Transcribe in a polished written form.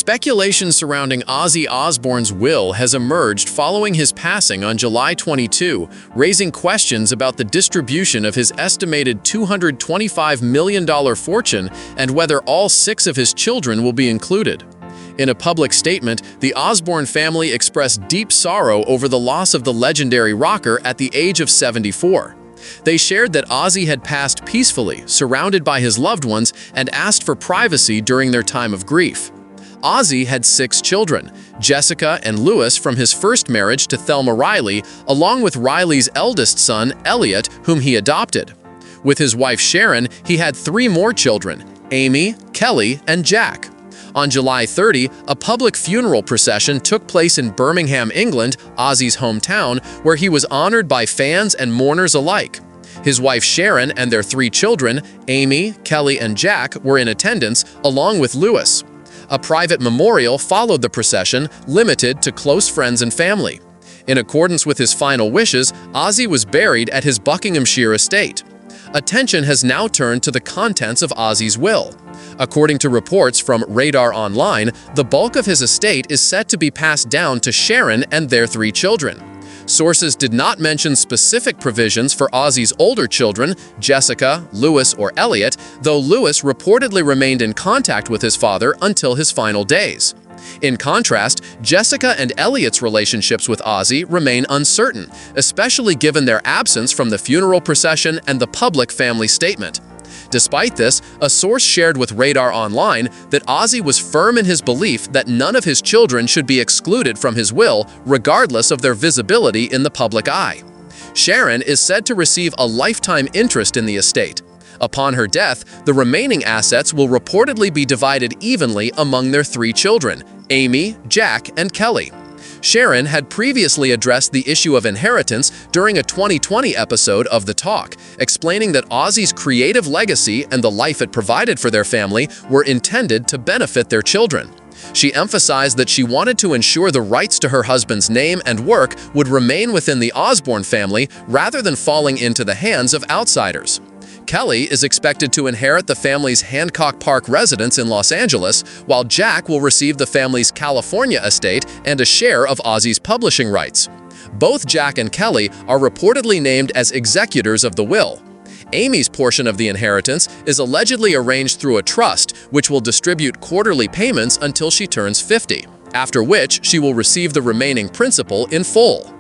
Speculation surrounding Ozzy Osbourne's will has emerged following his passing on July 22, raising questions about the distribution of his estimated $225 million fortune and whether all 6 of his children will be included. In a public statement, the Osbourne family expressed deep sorrow over the loss of the legendary rocker at the age of 74. They shared that Ozzy had passed peacefully, surrounded by his loved ones, and asked for privacy during their time of grief. Ozzy had 6 children, Jessica and Louis from his first marriage to Thelma Riley, along with Riley's eldest son, Elliot, whom he adopted. With his wife Sharon, he had 3 more children, Amy, Kelly, and Jack. On July 30, a public funeral procession took place in Birmingham, England, Ozzy's hometown, where he was honored by fans and mourners alike. His wife Sharon and their 3 children, Amy, Kelly, and Jack, were in attendance, along with Louis. A private memorial followed the procession, limited to close friends and family. In accordance with his final wishes, Ozzy was buried at his Buckinghamshire estate. Attention has now turned to the contents of Ozzy's will. According to reports from Radar Online, the bulk of his estate is set to be passed down to Sharon and their 3 children. Sources did not mention specific provisions for Ozzy's older children, Jessica, Louis, or Elliot, though Louis reportedly remained in contact with his father until his final days. In contrast, Jessica and Elliot's relationships with Ozzy remain uncertain, especially given their absence from the funeral procession and the public family statement. Despite this, a source shared with Radar Online that Ozzy was firm in his belief that none of his children should be excluded from his will, regardless of their visibility in the public eye. Sharon is said to receive a lifetime interest in the estate. Upon her death, the remaining assets will reportedly be divided evenly among their 3 children, Amy, Jack, and Kelly. Sharon had previously addressed the issue of inheritance during a 2020 episode of The Talk, explaining that Ozzy's creative legacy and the life it provided for their family were intended to benefit their children. She emphasized that she wanted to ensure the rights to her husband's name and work would remain within the Osbourne family rather than falling into the hands of outsiders. Kelly is expected to inherit the family's Hancock Park residence in Los Angeles, while Jack will receive the family's California estate and a share of Ozzy's publishing rights. Both Jack and Kelly are reportedly named as executors of the will. Amy's portion of the inheritance is allegedly arranged through a trust, which will distribute quarterly payments until she turns 50, after which she will receive the remaining principal in full.